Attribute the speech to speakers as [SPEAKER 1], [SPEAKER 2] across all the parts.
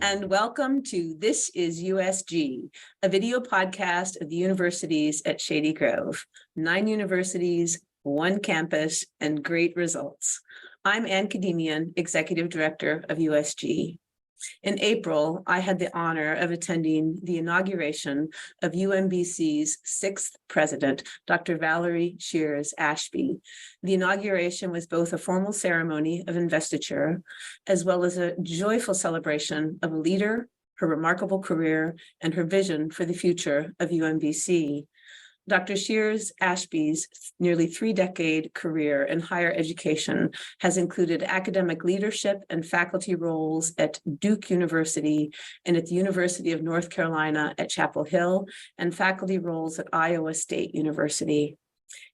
[SPEAKER 1] and welcome to This is USG, a video podcast of the universities at Shady Grove. 9 universities, 1 campus, and great results. I'm Khademian, Executive Director of USG. In April, I had the honor of attending the inauguration of UMBC's 6th president, Dr. Valerie Sheares Ashby. The inauguration was both a formal ceremony of investiture, as well as a joyful celebration of a leader, her remarkable career, and her vision for the future of UMBC. Dr. Sheares Ashby's nearly 3-decade career in higher education has included academic leadership and faculty roles at Duke University and at the University of North Carolina at Chapel Hill, and faculty roles at Iowa State University.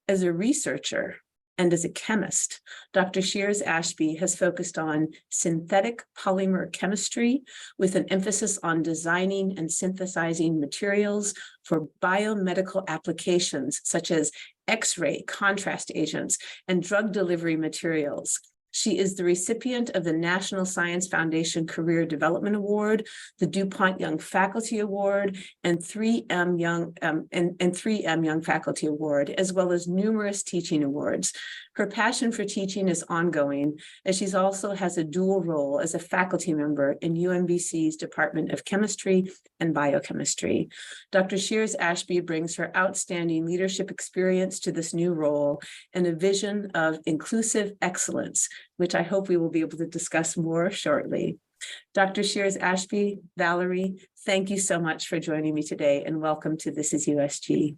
[SPEAKER 1] As a researcher and as a chemist, Dr. Sheares Ashby has focused on synthetic polymer chemistry with an emphasis on designing and synthesizing materials for biomedical applications such as X-ray contrast agents and drug delivery materials. She is the recipient of the National Science Foundation Career Development Award, the DuPont Young Faculty Award, and 3M Young Faculty Award, as well as numerous teaching awards. Her passion for teaching is ongoing, as she also has a dual role as a faculty member in UMBC's Department of Chemistry and Biochemistry. Dr. Sheares Ashby brings her outstanding leadership experience to this new role and a vision of inclusive excellence, which I hope we will be able to discuss more shortly. Dr. Sheares Ashby, Valerie, thank you so much for joining me today, and welcome to This is USG.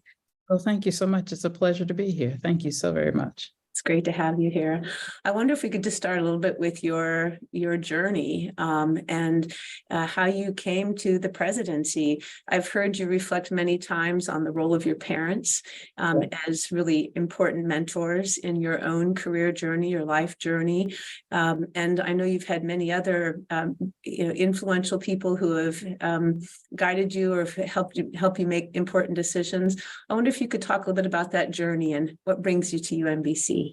[SPEAKER 2] Well, thank you so much. It's a pleasure to be here. Thank you so very much.
[SPEAKER 1] It's great to have you here. I wonder if we could just start a little bit with your journey and how you came to the presidency. I've heard you reflect many times on the role of your parents as really important mentors in your own career journey, your life journey. And I know you've had many other influential people who have guided you or helped you make important decisions. I wonder if you could talk a little bit about that journey and what brings you to UMBC.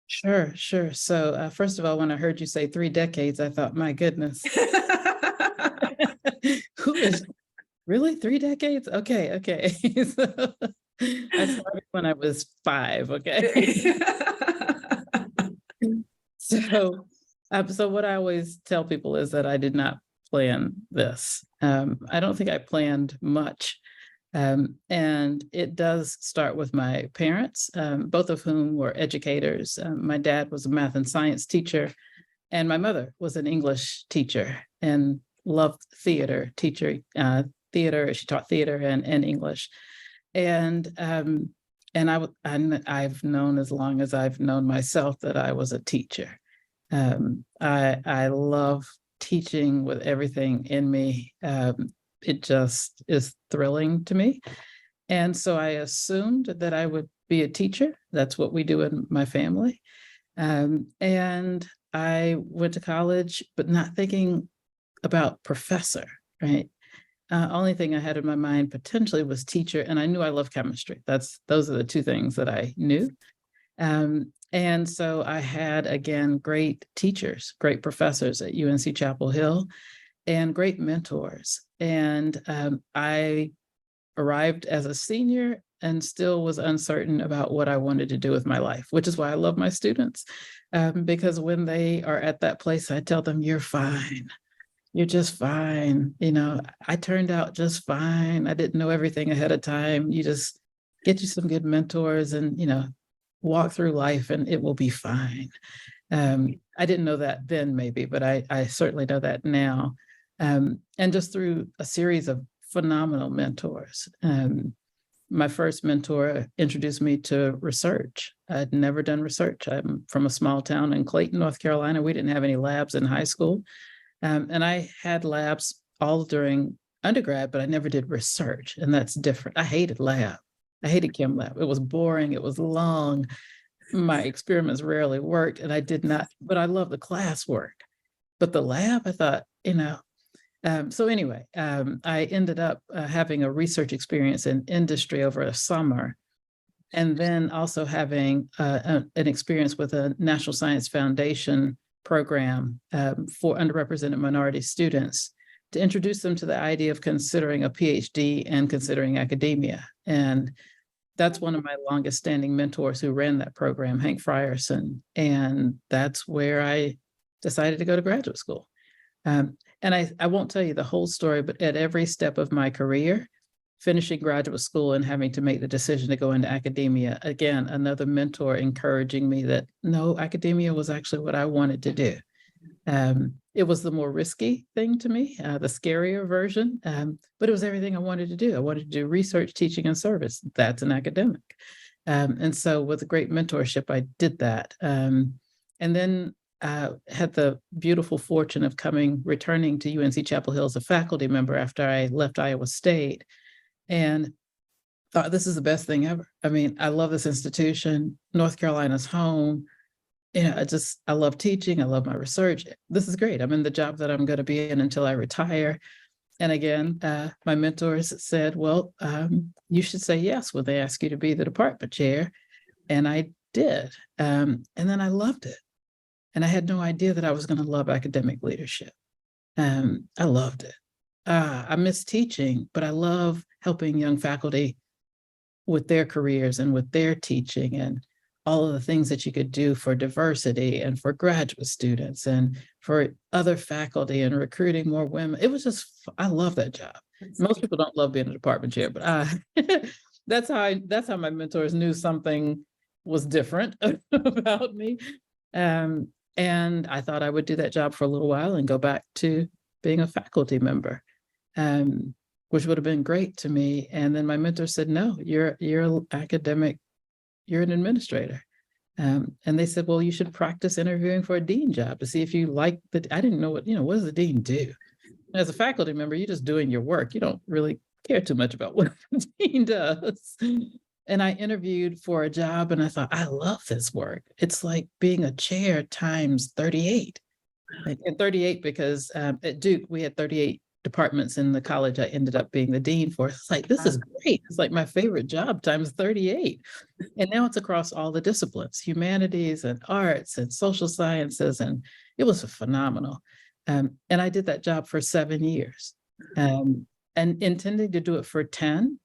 [SPEAKER 2] Sure. So first of all, when I heard you say 3 decades, I thought, my goodness, who is really 3 decades? Okay. So I started when I was 5. Okay. So what I always tell people is that I did not plan this. I don't think I planned much. And it does start with my parents, both of whom were educators. My dad was a math and science teacher, and my mother was an English teacher and loved theater. She taught theater and English. And I've known as long as I've known myself that I was a teacher. I love teaching with everything in me. It just is thrilling to me. And so I assumed that I would be a teacher. That's what we do in my family. And I went to college, but not thinking about professor, right? Only thing I had in my mind potentially was teacher, and I knew I loved chemistry. Those are the 2 things that I knew. And so I had, again, great teachers, great professors at UNC Chapel Hill, and great mentors. And I arrived as a senior and still was uncertain about what I wanted to do with my life, which is why I love my students, because when they are at that place, I tell them, you're fine. You're just fine. I turned out just fine. I didn't know everything ahead of time. You just get you some good mentors and, walk through life and it will be fine. I didn't know that then maybe, but I certainly know that now. And just through a series of phenomenal mentors. My first mentor introduced me to research. I'd never done research. I'm from a small town in Clayton, North Carolina. We didn't have any labs in high school. And I had labs all during undergrad, but I never did research. And that's different. I hated lab. I hated chem lab. It was boring. It was long. My experiments rarely worked, and I did not, but I loved the classwork. But the lab, I thought, so anyway, I ended up having a research experience in industry over a summer, and then also having an experience with a National Science Foundation program for underrepresented minority students to introduce them to the idea of considering a PhD and considering academia. And that's one of my longest standing mentors who ran that program, Hank Frierson. And that's where I decided to go to graduate school. And I won't tell you the whole story, but at every step of my career, finishing graduate school and having to make the decision to go into academia, again, another mentor encouraging me that no, academia was actually what I wanted to do. It was the more risky thing to me, the scarier version, but it was everything I wanted to do. I wanted to do research, teaching, and service. That's an academic. And so with a great mentorship, I did that. And then had the beautiful fortune of returning to UNC Chapel Hill as a faculty member after I left Iowa State, and thought this is the best thing ever. I mean, I love this institution. North Carolina's home. I love teaching. I love my research. This is great. I'm in the job that I'm going to be in until I retire. And again, my mentors said, well, you should say yes when they ask you to be the department chair. And I did. And then I loved it. And I had no idea that I was going to love academic leadership. I loved it. I miss teaching, but I love helping young faculty with their careers and with their teaching and all of the things that you could do for diversity and for graduate students and for other faculty and recruiting more women. It was just, I love that job. Most people don't love being a department chair, but that's how my mentors knew something was different about me. And I thought I would do that job for a little while and go back to being a faculty member, which would have been great to me. And then my mentor said, no, you're an academic, you're an administrator. And they said, well, you should practice interviewing for a dean job to see if you like I didn't know what does the dean do? As a faculty member, you're just doing your work. You don't really care too much about what the dean does. And I interviewed for a job and I thought, I love this work. It's like being a chair times 38. And 38 because at Duke, we had 38 departments in the college I ended up being the dean for. It's like, this is great. It's like my favorite job times 38. And now it's across all the disciplines, humanities and arts and social sciences. And it was phenomenal. And I did that job for 7 years and intending to do it for 10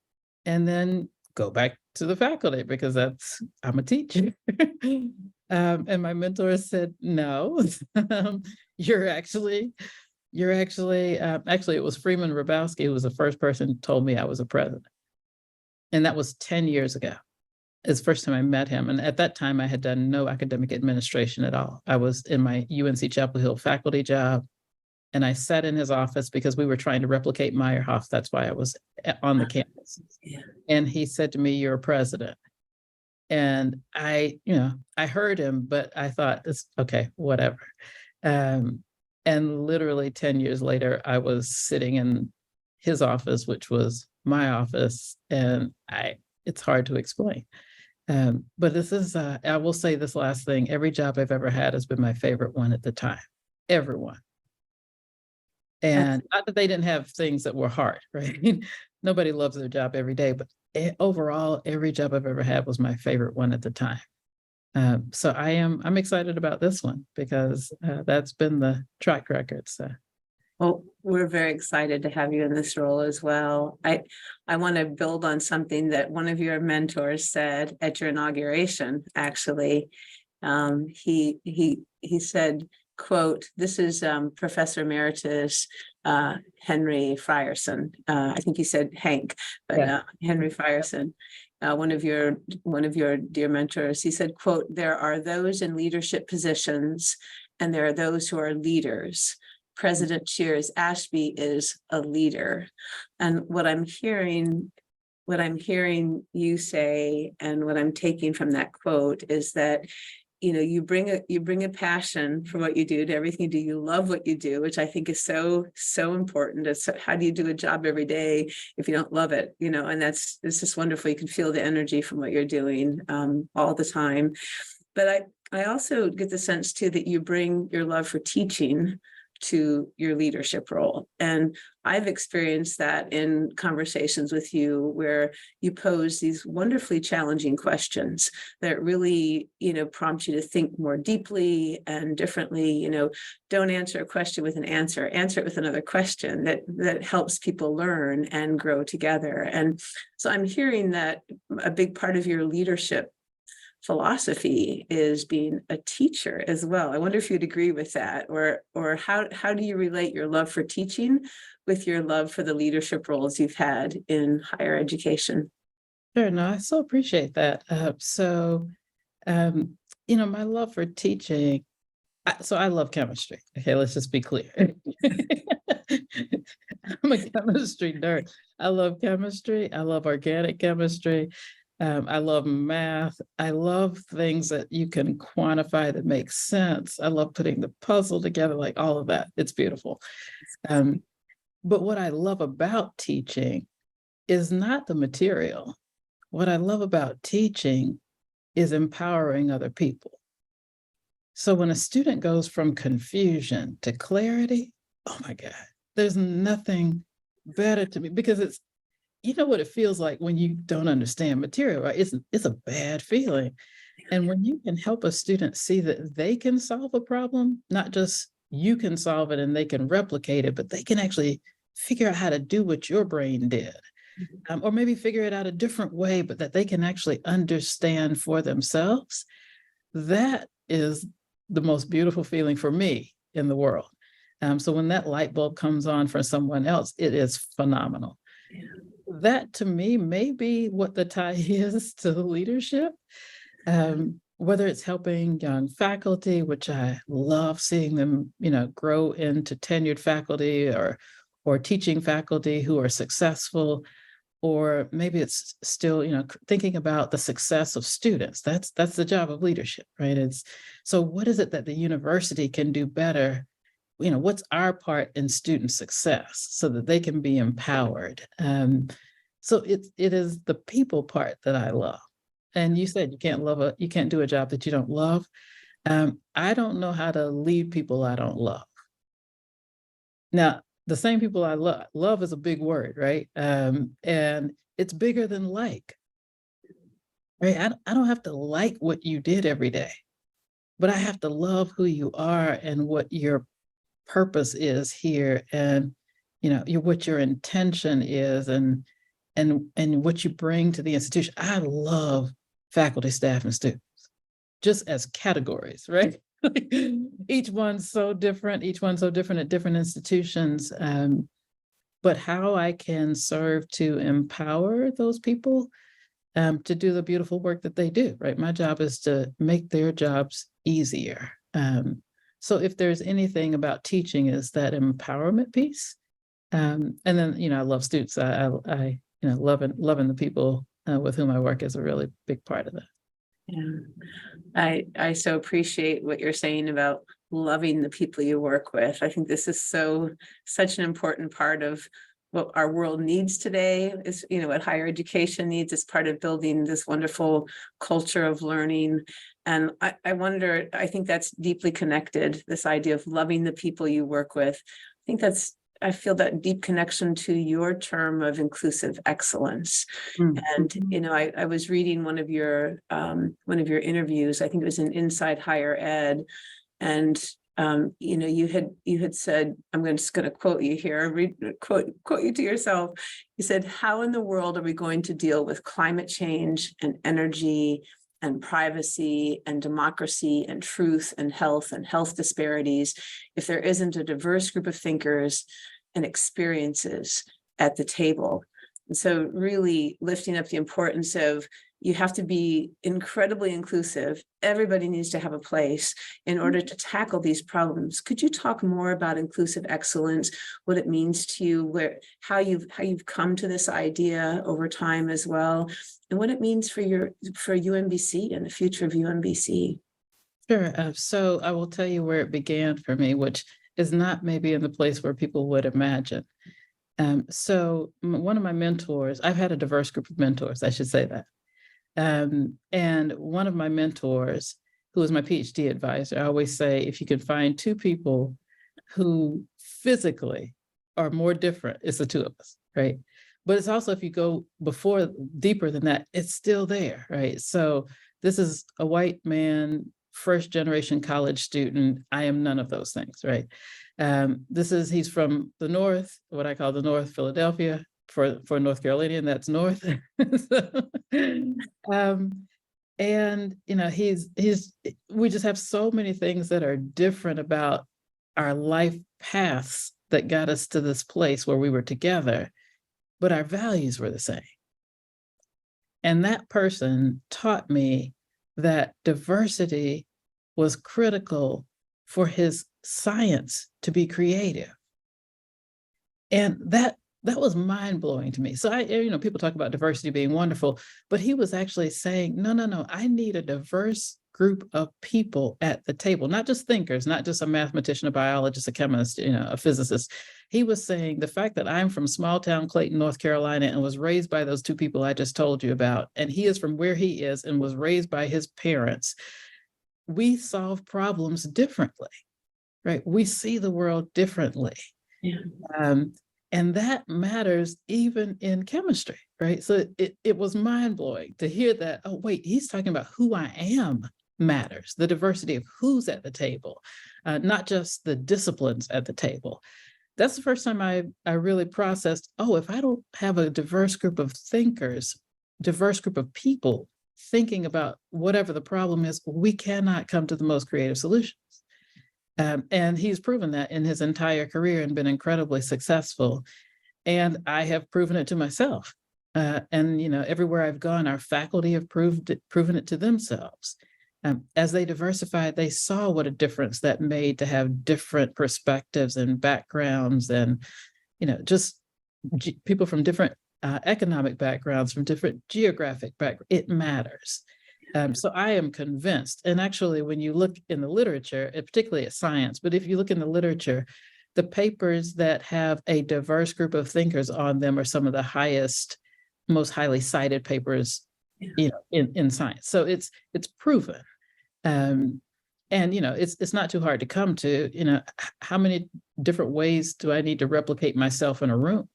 [SPEAKER 2] and then go back to the faculty because I'm a teacher. And my mentor said, no, actually, it was Freeman Rabowski who was the first person who told me I was a president. And that was 10 years ago. It's the first time I met him. And at that time, I had done no academic administration at all. I was in my UNC Chapel Hill faculty job. And I sat in his office because we were trying to replicate Meyerhoff. That's why I was on the campus. Yeah. And he said to me, you're a president. And I heard him, but I thought, it's okay, whatever. And literally 10 years later, I was sitting in his office, which was my office. And it's hard to explain. But this is, I will say this last thing, every job I've ever had has been my favorite one at the time, everyone. And not that they didn't have things that were hard, right? Nobody loves their job every day, but overall, every job I've ever had was my favorite one at the time. So I'm excited about this one because that's been the track record. So.
[SPEAKER 1] Well, we're very excited to have you in this role as well. I want to build on something that one of your mentors said at your inauguration, actually. He said, quote, this is Professor Emeritus Henry Frierson. I think he said Hank, but yeah. Henry Frierson, one of your dear mentors. He said, quote, there are those in leadership positions and there are those who are leaders. President Sheares Ashby is a leader. And what I'm hearing you say, and what I'm taking from that quote is that you bring a passion for what you do to everything you do. You love what you do, which I think is so important. It's how do you do a job every day if you don't love it? And it's just wonderful. You can feel the energy from what you're doing all the time. But I also get the sense too that you bring your love for teaching to your leadership role. And I've experienced that in conversations with you where you pose these wonderfully challenging questions that really, prompt you to think more deeply and differently. Don't answer a question with an answer it with another question that helps people learn and grow together. And so I'm hearing that a big part of your leadership philosophy is being a teacher as well. I wonder if you'd agree with that, or how do you relate your love for teaching with your love for the leadership roles you've had in higher education?
[SPEAKER 2] Sure, no, I so appreciate that. My love for teaching, so I love chemistry. Okay, let's just be clear. I'm a chemistry nerd. I love chemistry. I love organic chemistry. I love math. I love things that you can quantify that make sense. I love putting the puzzle together, like all of that. It's beautiful. But what I love about teaching is not the material. What I love about teaching is empowering other people. So when a student goes from confusion to clarity, oh my God, there's nothing better to me, because it's, what it feels like when you don't understand material, right? It's a bad feeling. And when you can help a student see that they can solve a problem, not just you can solve it and they can replicate it, but they can actually figure out how to do what your brain did. Or maybe figure it out a different way, but that they can actually understand for themselves. That is the most beautiful feeling for me in the world. So when that light bulb comes on for someone else, it is phenomenal.
[SPEAKER 1] Yeah.
[SPEAKER 2] That to me may be what the tie is to leadership. Whether it's helping young faculty, which I love seeing them, grow into tenured faculty, or teaching faculty who are successful, or maybe it's still, thinking about the success of students. That's the job of leadership, right? So what is it that the university can do better? What's our part in student success so that they can be empowered? So it is the people part that I love. And you said you can't do a job that you don't love. I don't know how to lead people I don't love. Now, the same people I love is a big word, right? And it's bigger than like, right? I don't have to like what you did every day, but I have to love who you are and what your purpose is here, and what your intention is, and what you bring to the institution. I love faculty, staff, and students just as categories, right? Each one's so different at different institutions. But how I can serve to empower those people to do the beautiful work that they do, right? My job is to make their jobs easier. So if there's anything about teaching, is that empowerment piece. And then, I love students. I loving the people with whom I work is a really big part of that.
[SPEAKER 1] Yeah, I so appreciate what you're saying about loving the people you work with. I think this is such an important part of what our world needs today, is, what higher education needs as part of building this wonderful culture of learning. And I wonder, I think that's deeply connected, this idea of loving the people you work with. I feel that deep connection to your term of inclusive excellence.
[SPEAKER 2] Mm-hmm.
[SPEAKER 1] And, I was reading one of your interviews, I think it was in Inside Higher Ed. And, you had said, I'm just going to quote you here, quote you to yourself. You said, how in the world are we going to deal with climate change and energy and privacy and democracy and truth and health disparities if there isn't a diverse group of thinkers and experiences at the table? And so really lifting up the importance of, you have to be incredibly inclusive. Everybody needs to have a place in order to tackle these problems. Could you talk more about inclusive excellence, what it means to you, how you've come to this idea over time as well, and what it means for UMBC and the future of UMBC?
[SPEAKER 2] Sure. So I will tell you where it began for me, which is not maybe in the place where people would imagine. So one of my mentors, I've had a diverse group of mentors, I should say that. And one of my mentors, who was my PhD advisor, I always say, if you can find two people who physically are more different. It's the two of us, right? But it's also, if you go deeper than that, it's still there, right? So this is a white man, first generation college student. I am none of those things, right? He's from the North, what I call the North, Philadelphia. For North Carolinian, that's North. And we just have so many things that are different about our life paths that got us to this place where we were together, but our values were the same. And that person taught me that diversity was critical for his science to be creative. And that was mind-blowing to me. So people talk about diversity being wonderful, but he was actually saying, no, I need a diverse group of people at the table, not just thinkers, not just a mathematician, a biologist, a chemist, a physicist. He was saying the fact that I'm from small town Clayton, North Carolina, and was raised by those two people I just told you about, and he is from where he is and was raised by his parents, we solve problems differently, right? We see the world differently.
[SPEAKER 1] Yeah.
[SPEAKER 2] And that matters even in chemistry, right? So it was mind-blowing to hear that, oh, wait, he's talking about who I am matters, the diversity of who's at the table, not just the disciplines at the table. That's the first time I really processed, oh, if I don't have a diverse group of thinkers, diverse group of people thinking about whatever the problem is, we cannot come to the most creative solutions. And he's proven that in his entire career and been incredibly successful. And I have proven it to myself. And everywhere I've gone, our faculty have proven it to themselves. As they diversified, they saw what a difference that made to have different perspectives and backgrounds, and just people from different economic backgrounds, from different geographic backgrounds. It matters. So I am convinced, and actually when you look in the literature, particularly at science, but if you look in the literature, the papers that have a diverse group of thinkers on them are some of the highest, most highly cited papers, in science. So it's proven. And it's not too hard to come to, how many different ways do I need to replicate myself in a room?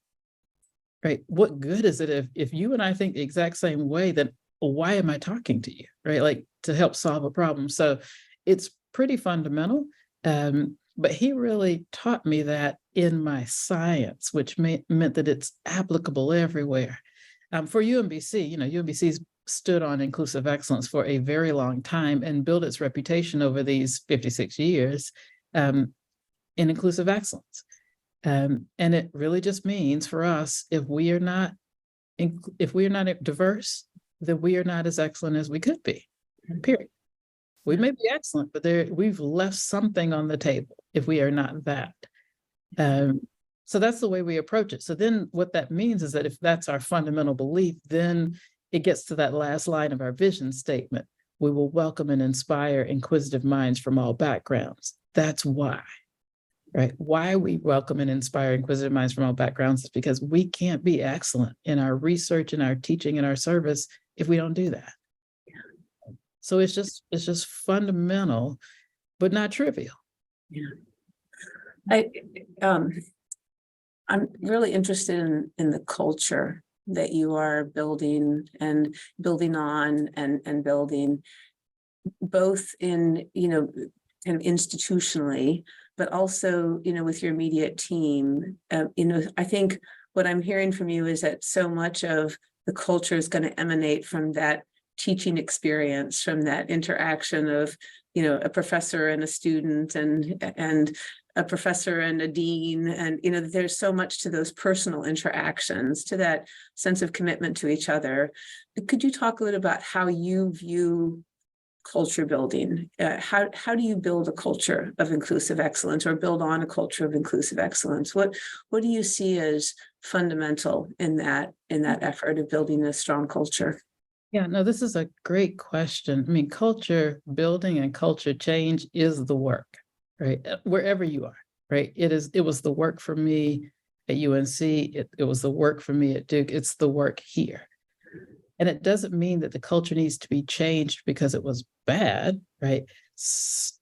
[SPEAKER 2] Right? What good is it if you and I think the exact same way, then why am I talking to you, right? Like, to help solve a problem. So it's pretty fundamental. But he really taught me that in my science, which meant that it's applicable everywhere. For UMBC, UMBC's stood on inclusive excellence for a very long time and built its reputation over these 56 years in inclusive excellence. And it really just means for us, if we are not diverse, that we are not as excellent as we could be, period. We may be excellent, but we've left something on the table if we are not that. So that's the way we approach it. So then what that means is that if that's our fundamental belief, then it gets to that last line of our vision statement. We will welcome and inspire inquisitive minds from all backgrounds. That's why, right? Why we welcome and inspire inquisitive minds from all backgrounds is because we can't be excellent in our research and our teaching and our service if we don't do that. Yeah. So it's just fundamental, but not trivial.
[SPEAKER 1] Yeah. I'm really interested in the culture that you are building and building on and building, both in, kind of institutionally, but also, with your immediate team. I think what I'm hearing from you is that so much of the culture is going to emanate from that teaching experience, from that interaction of, a professor and a student and a professor and a dean. And, there's so much to those personal interactions, to that sense of commitment to each other. Could you talk a little about how you view culture building? How do you build a culture of inclusive excellence, or build on a culture of inclusive excellence? What do you see as fundamental in that effort of building a strong culture?
[SPEAKER 2] Yeah, no, this is a great question. I mean, culture building and culture change is the work, right? Wherever you are, right? It was the work for me at UNC. It was the work for me at Duke. It's the work here. And it doesn't mean that the culture needs to be changed because it was bad, right?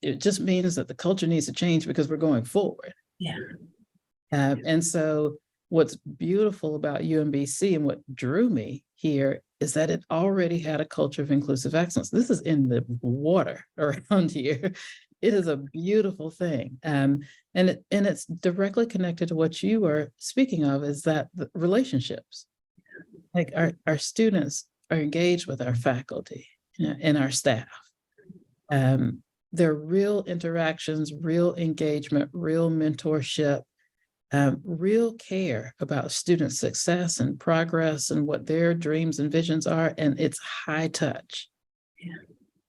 [SPEAKER 2] It just means that the culture needs to change because we're going forward,
[SPEAKER 1] Yeah.
[SPEAKER 2] And so what's beautiful about UMBC and what drew me here is that it already had a culture of inclusive excellence. This is in the water around here. It is a beautiful thing. And it's directly connected to what you were speaking of, is that the relationships. Like our students are engaged with our faculty, and our staff. There are real interactions, real engagement, real mentorship, real care about student success and progress and what their dreams and visions are. And it's high touch.
[SPEAKER 1] Yeah.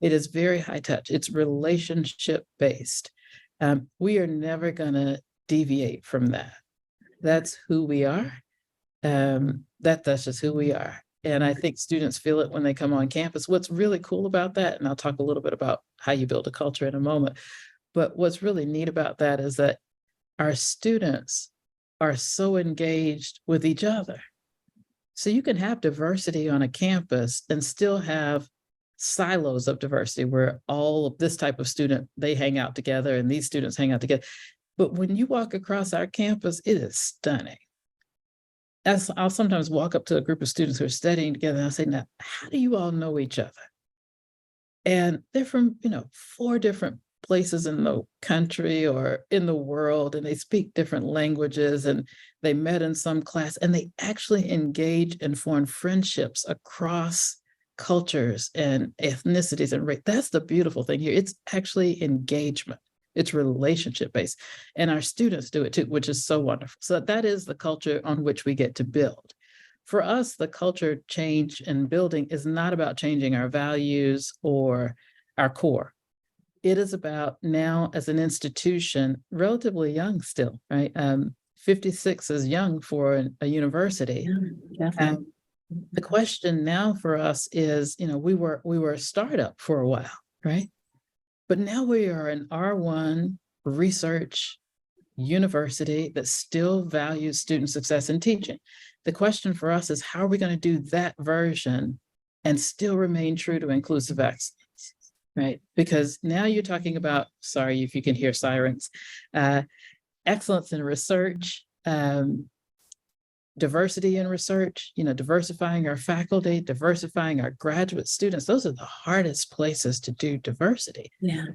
[SPEAKER 2] It is very high touch. It's relationship based. We are never going to deviate from that. That's who we are. That's just who we are. And I think students feel it when they come on campus. What's really cool about that, and I'll talk a little bit about how you build a culture in a moment, but what's really neat about that is that our students are so engaged with each other. So you can have diversity on a campus and still have silos of diversity where all of this type of student, they hang out together and these students hang out together. But when you walk across our campus, it is stunning. I'll sometimes walk up to a group of students who are studying together and I'll say, now, how do you all know each other? And they're from, 4 different places in the country or in the world, and they speak different languages, and they met in some class, and they actually engage and form friendships across cultures and ethnicities and race. That's the beautiful thing here. It's actually engagement. It's relationship based. And our students do it too, which is so wonderful. So that is the culture on which we get to build. For us, the culture change and building is not about changing our values or our core. It is about now, as an institution, relatively young still, right? 56 is young for a university.
[SPEAKER 1] Definitely.
[SPEAKER 2] The question now for us is, we were a startup for a while, right? But now we are an R1 research university that still values student success in teaching. The question for us is, how are we going to do that version and still remain true to inclusive excellence, right? Because now you're talking about, sorry if you can hear sirens, excellence in research, diversity in research, diversifying our faculty, diversifying our graduate students. Those are the hardest places to do diversity.
[SPEAKER 1] Yeah.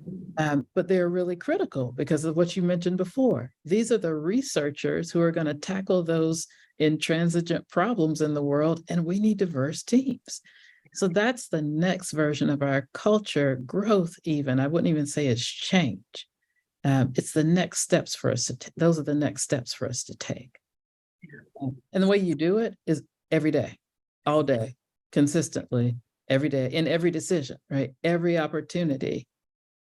[SPEAKER 2] But they're really critical because of what you mentioned before. These are the researchers who are going to tackle those intransigent problems in the world, and we need diverse teams. So that's the next version of our culture growth. Even I wouldn't even say it's change. It's the next steps for us to those are the next steps for us to take. And the way you do it is every day, all day, consistently, every day, in every decision, right? Every opportunity,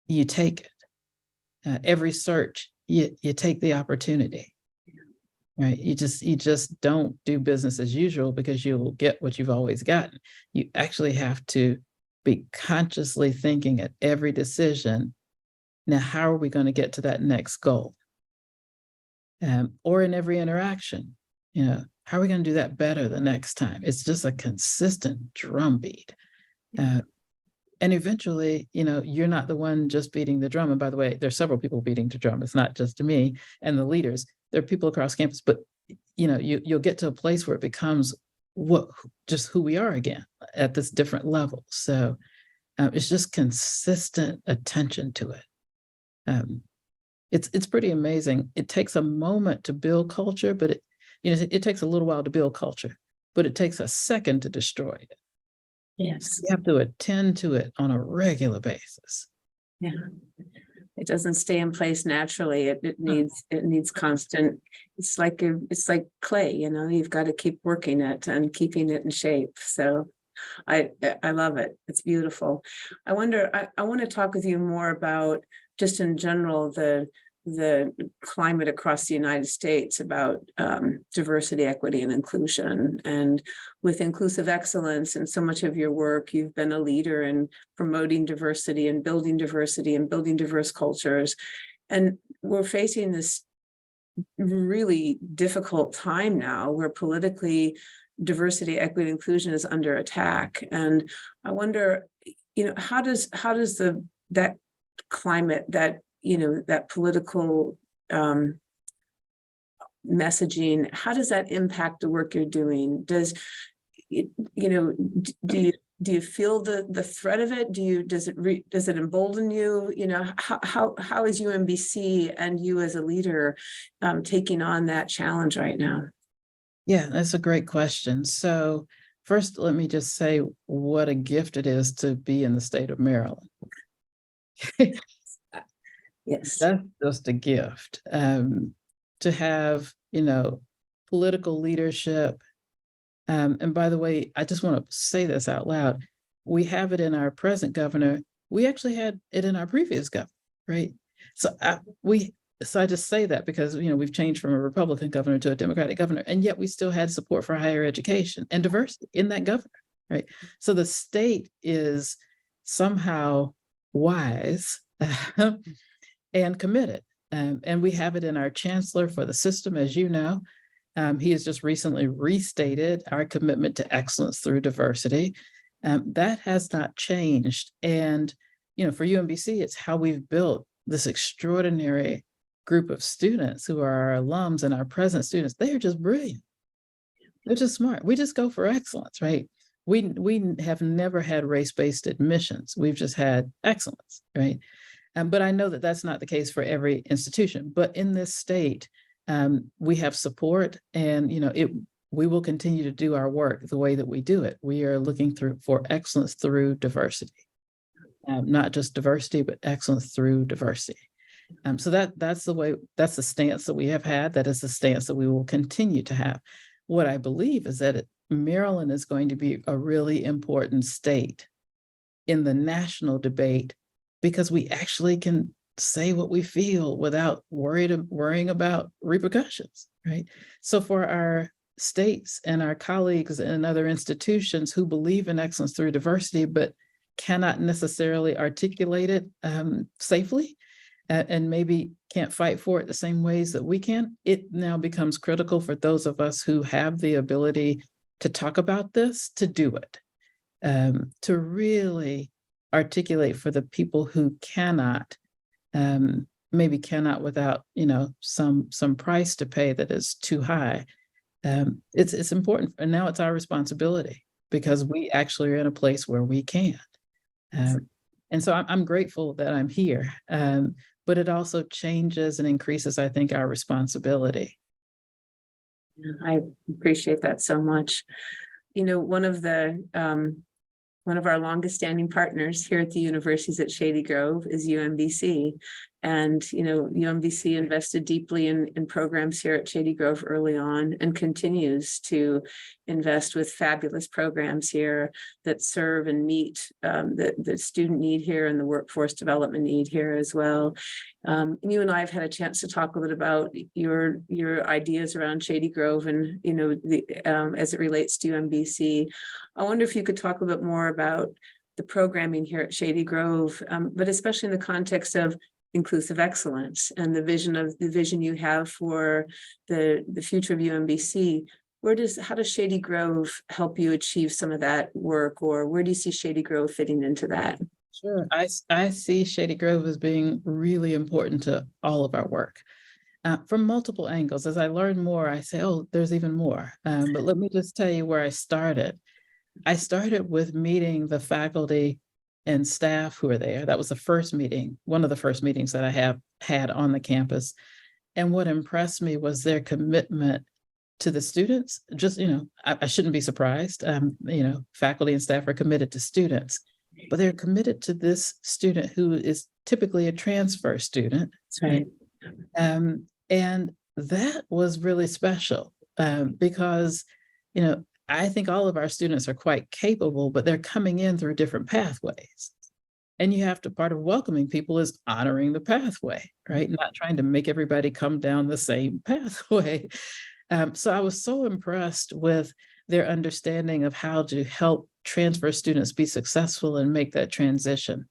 [SPEAKER 2] you take it. Every search, you take the opportunity, right? You just don't do business as usual because you'll get what you've always gotten. You actually have to be consciously thinking at every decision, now, how are we going to get to that next goal? Or in every interaction. How are we going to do that better the next time? It's just a consistent drumbeat. And eventually, you're not the one just beating the drum. And by the way, there's several people beating the drum. It's not just me and the leaders. There are people across campus, but you'll get to a place where it becomes just who we are again at this different level. So it's just consistent attention to it. It's pretty amazing. It takes a moment to build culture, but it takes a little while to build culture, but it takes a second to destroy it.
[SPEAKER 1] Yes.
[SPEAKER 2] You have to attend to it on a regular basis.
[SPEAKER 1] Yeah. It doesn't stay in place naturally. It needs constant. It's like clay, you've got to keep working it and keeping it in shape. So I love it. It's beautiful. I want to talk with you more about just in general the climate across the United States about diversity, equity, and inclusion. And with inclusive excellence and so much of your work, you've been a leader in promoting diversity and building diverse cultures. And we're facing this really difficult time now where politically diversity, equity, and inclusion is under attack. And I wonder, how does that climate, that that political messaging, how does that impact the work you're doing? Does do you feel the threat of it? Does it embolden you? How is UMBC and you as a leader taking on that challenge right now?
[SPEAKER 2] Yeah, that's a great question. So first, let me just say what a gift it is to be in the state of Maryland.
[SPEAKER 1] Yes.
[SPEAKER 2] That's just a gift. To have, political leadership. And by the way, I just want to say this out loud. We have it in our present governor. We actually had it in our previous governor, right? So I just say that because we've changed from a Republican governor to a Democratic governor, and yet we still had support for higher education and diversity in that governor, right? So the state is somehow wise and committed. And we have it in our chancellor for the system, as you know. He has just recently restated our commitment to excellence through diversity. That has not changed. And, for UMBC, it's how we've built this extraordinary group of students who are our alums and our present students. They are just brilliant. They're just smart. We just go for excellence, right? We have never had race-based admissions. We've just had excellence, right? But I know that that's not the case for every institution. But in this state, we have support, and we will continue to do our work the way that we do it. We are looking for excellence through diversity, not just diversity, but excellence through diversity. So that's the stance that we have had. That is the stance that we will continue to have. What I believe is that Maryland is going to be a really important state in the national debate, because we actually can say what we feel without worrying about repercussions, right? So for our states and our colleagues and other institutions who believe in excellence through diversity, but cannot necessarily articulate it safely, and maybe can't fight for it the same ways that we can, it now becomes critical for those of us who have the ability to talk about this, to do it, to really articulate for the people who cannot, maybe cannot without some price to pay that is too high. It's important, and now it's our responsibility because we actually are in a place where we can. And so I'm grateful that I'm here, but it also changes and increases, I think, our responsibility.
[SPEAKER 1] I appreciate that so much. One of our longest standing partners here at the universities at Shady Grove is UMBC. And, UMBC invested deeply in programs here at Shady Grove early on, and continues to invest with fabulous programs here that serve and meet the student need here and the workforce development need here as well. You and I have had a chance to talk a little about your ideas around Shady Grove and, as it relates to UMBC. I wonder if you could talk a bit more about the programming here at Shady Grove, but especially in the context of inclusive excellence and the vision you have for the future of UMBC. How does Shady Grove help you achieve some of that work, or where do you see Shady Grove fitting into that?
[SPEAKER 2] Sure. I see Shady Grove as being really important to all of our work, from multiple angles. As I learn more, I say, oh, there's even more. But let me just tell you where I started. I started with meeting the faculty and staff who are there. That was the first meeting, one of the first meetings that I have had on the campus. And what impressed me was their commitment to the students. Just, I shouldn't be surprised. Faculty and staff are committed to students, but they're committed to this student who is typically a transfer student.
[SPEAKER 1] That's right.
[SPEAKER 2] And that was really special, because, I think all of our students are quite capable, but they're coming in through different pathways. And part of welcoming people is honoring the pathway, right? Not trying to make everybody come down the same pathway. So I was so impressed with their understanding of how to help transfer students be successful and make that transition.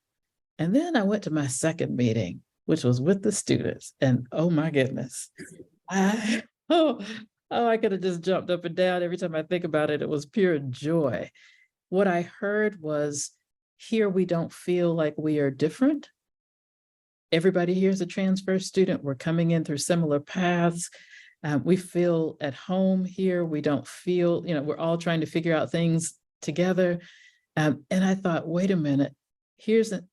[SPEAKER 2] And then I went to my second meeting, which was with the students. And oh my goodness, I could have just jumped up and down every time I think about it. It was pure joy. What I heard was, here we don't feel like we are different. Everybody here is a transfer student. We're coming in through similar paths. We feel at home here. We don't feel, we're all trying to figure out things together. And I thought, wait a minute,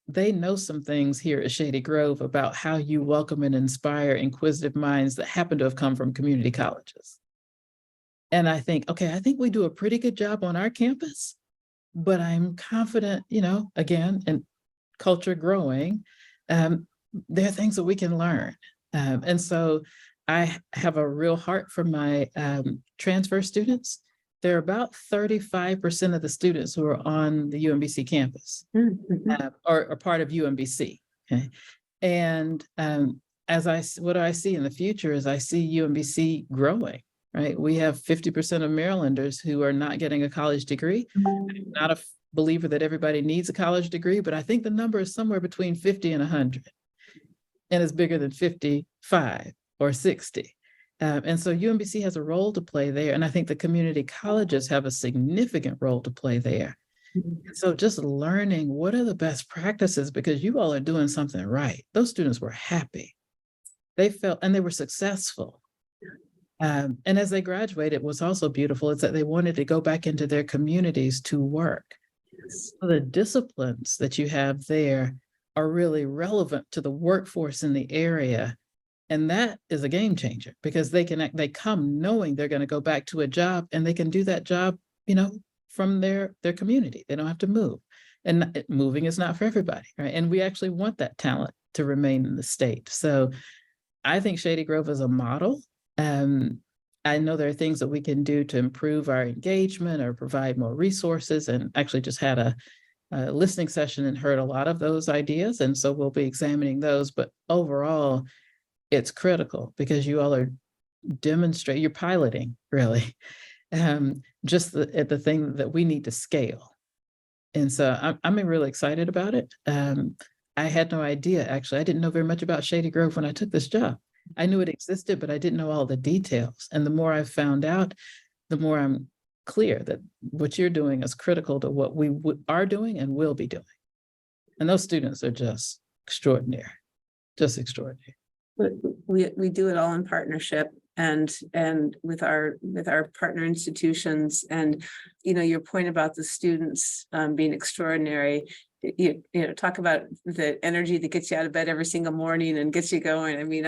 [SPEAKER 2] they know some things here at Shady Grove about how you welcome and inspire inquisitive minds that happen to have come from community colleges. And I think, okay, I think we do a pretty good job on our campus, but I'm confident, again, and culture growing, there are things that we can learn. And so I have a real heart for my transfer students. There are about 35% of the students who are on the UMBC campus or part of UMBC. Okay? And what do I see in the future is I see UMBC growing, right? We have 50% of Marylanders who are not getting a college degree. I'm not a believer that everybody needs a college degree, but I think the number is somewhere between 50 and 100. And it's bigger than 55 or 60. And so UMBC has a role to play there. And I think the community colleges have a significant role to play there. So just learning what are the best practices, because you all are doing something right. Those students were happy. They felt, and they were successful. And as they graduated, what's also beautiful is that they wanted to go back into their communities to work. So the disciplines that you have there are really relevant to the workforce in the area. And that is a game changer, because they come knowing they're going to go back to a job, and they can do that job, from their community. They don't have to move. And moving is not for everybody, right? And we actually want that talent to remain in the state. So I think Shady Grove is a model. I know there are things that we can do to improve our engagement or provide more resources, and actually just had a listening session and heard a lot of those ideas. And so we'll be examining those. But overall, it's critical because you all are demonstrating, you're piloting really, just the thing that we need to scale. And so I'm really excited about it. I had no idea, actually. I didn't know very much about Shady Grove when I took this job. I knew it existed, but I didn't know all the details. And the more I found out, the more I'm clear that what you're doing is critical to what we are doing and will be doing. And those students are just extraordinary, just extraordinary.
[SPEAKER 1] We do it all in partnership and with our partner institutions. And your point about the students being extraordinary, talk about the energy that gets you out of bed every single morning and gets you going. I mean,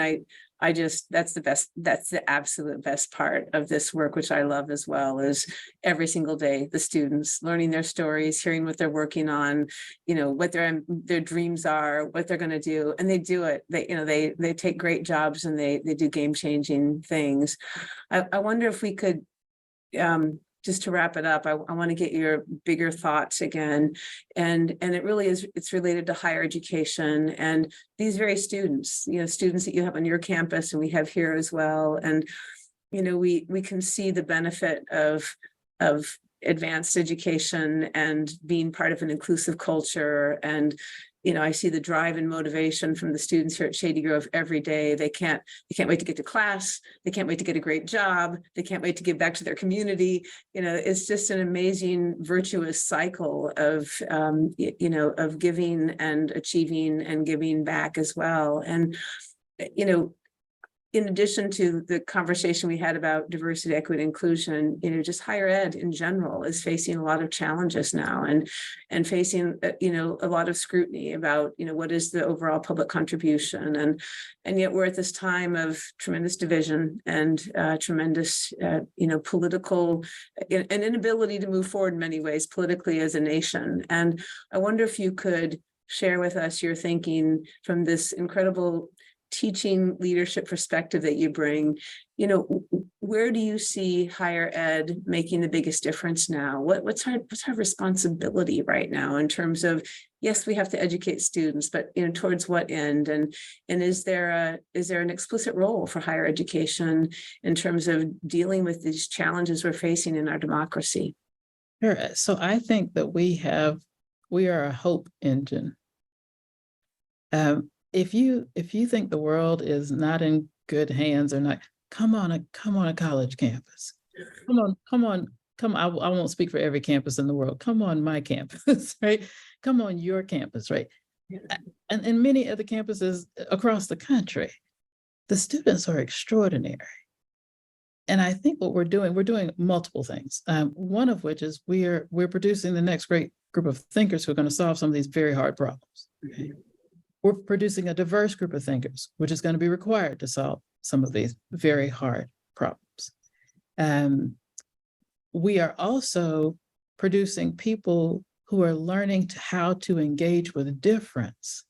[SPEAKER 1] I just, that's the absolute best part of this work, which I love as well, is every single day, the students learning their stories, hearing what they're working on, what their dreams are, what they're going to do. And they do it. They take great jobs, and they do game-changing things. I wonder if we could, just to wrap it up, I want to get your bigger thoughts again. And it really is, it's related to higher education and these very students, students that you have on your campus and we have here as well. And, we can see the benefit of advanced education and being part of an inclusive culture. And I see the drive and motivation from the students here at Shady Grove every day. They can't wait to get to class. They can't wait to get a great job. They can't wait to give back to their community. It's just an amazing, virtuous cycle of giving and achieving and giving back as well. And, in addition to the conversation we had about diversity, equity, inclusion, just higher ed in general is facing a lot of challenges now and facing, a lot of scrutiny about, what is the overall public contribution. And yet we're at this time of tremendous division and tremendous, political, an inability to move forward in many ways politically as a nation. And I wonder if you could share with us your thinking from this incredible teaching leadership perspective that you bring. Where do you see higher ed making the biggest difference now? What's our responsibility right now in terms of, yes, we have to educate students, but towards what end? And is there an explicit role for higher education in terms of dealing with these challenges we're facing in our democracy?
[SPEAKER 2] Sure. So I think that we are a hope engine. If you think the world is not in good hands or not, come on a college campus. Come on. I won't speak for every campus in the world. Come on my campus, right? Come on your campus, right? And many other campuses across the country. The students are extraordinary. And I think what we're doing multiple things. One of which is we're producing the next great group of thinkers who are going to solve some of these very hard problems. Okay? We're producing a diverse group of thinkers, which is going to be required to solve some of these very hard problems. We are also producing people who are learning how to engage with difference,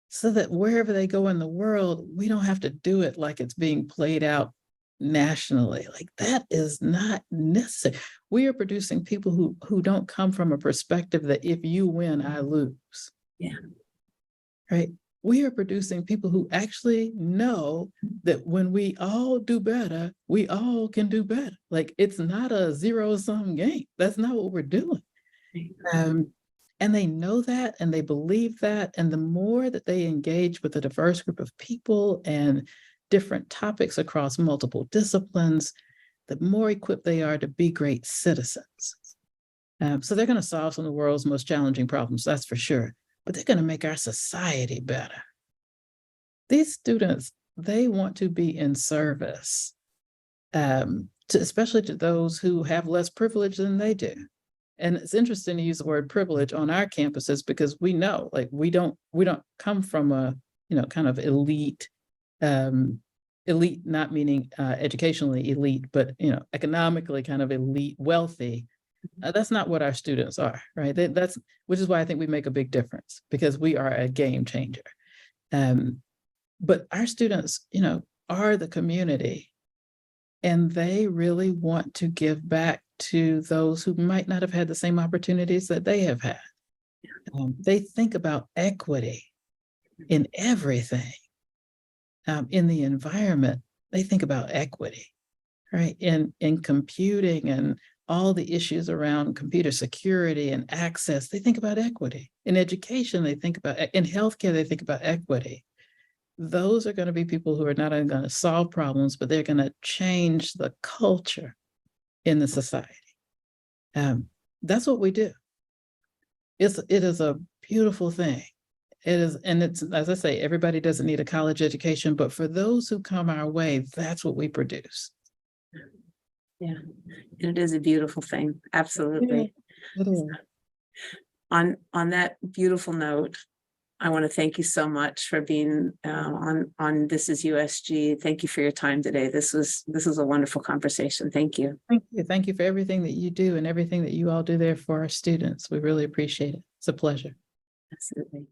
[SPEAKER 2] so that wherever they go in the world, we don't have to do it like it's being played out nationally. Like, that is not necessary. We are producing people who don't come from a perspective that if you win, I lose.
[SPEAKER 1] Yeah.
[SPEAKER 2] Right. We are producing people who actually know that when we all do better, we all can do better. Like, it's not a zero-sum game. That's not what we're doing. And they know that, and they believe that. And the more that they engage with a diverse group of people and different topics across multiple disciplines, the more equipped they are to be great citizens. So they're going to solve some of the world's most challenging problems, that's for sure. But they're going to make our society better. These students, they want to be in service, especially to those who have less privilege than they do. And it's interesting to use the word privilege on our campuses, because we know, like, we don't come from a, kind of elite, not meaning educationally elite, but, economically kind of elite, wealthy. That's not what our students are, right? Which is why I think we make a big difference, because we are a game changer. But our students, are the community, and they really want to give back to those who might not have had the same opportunities that they have had. They think about equity in everything. In the environment, they think about equity, right? In computing and all the issues around computer security and access, they think about equity. In education, they think about, in healthcare, they think about equity. Those are going to be people who are not only going to solve problems, but they're going to change the culture in the society. That's what we do. It is a beautiful thing. It is, and it's, as I say, everybody doesn't need a college education, but for those who come our way, that's what we produce.
[SPEAKER 1] Yeah, it is a beautiful thing. Absolutely.
[SPEAKER 2] It is.
[SPEAKER 1] On that beautiful note, I want to thank you so much for being on This is USG. Thank you for your time today. This was a wonderful conversation. Thank you.
[SPEAKER 2] Thank you. Thank you for everything that you do and everything that you all do there for our students. We really appreciate it. It's a pleasure.
[SPEAKER 1] Absolutely.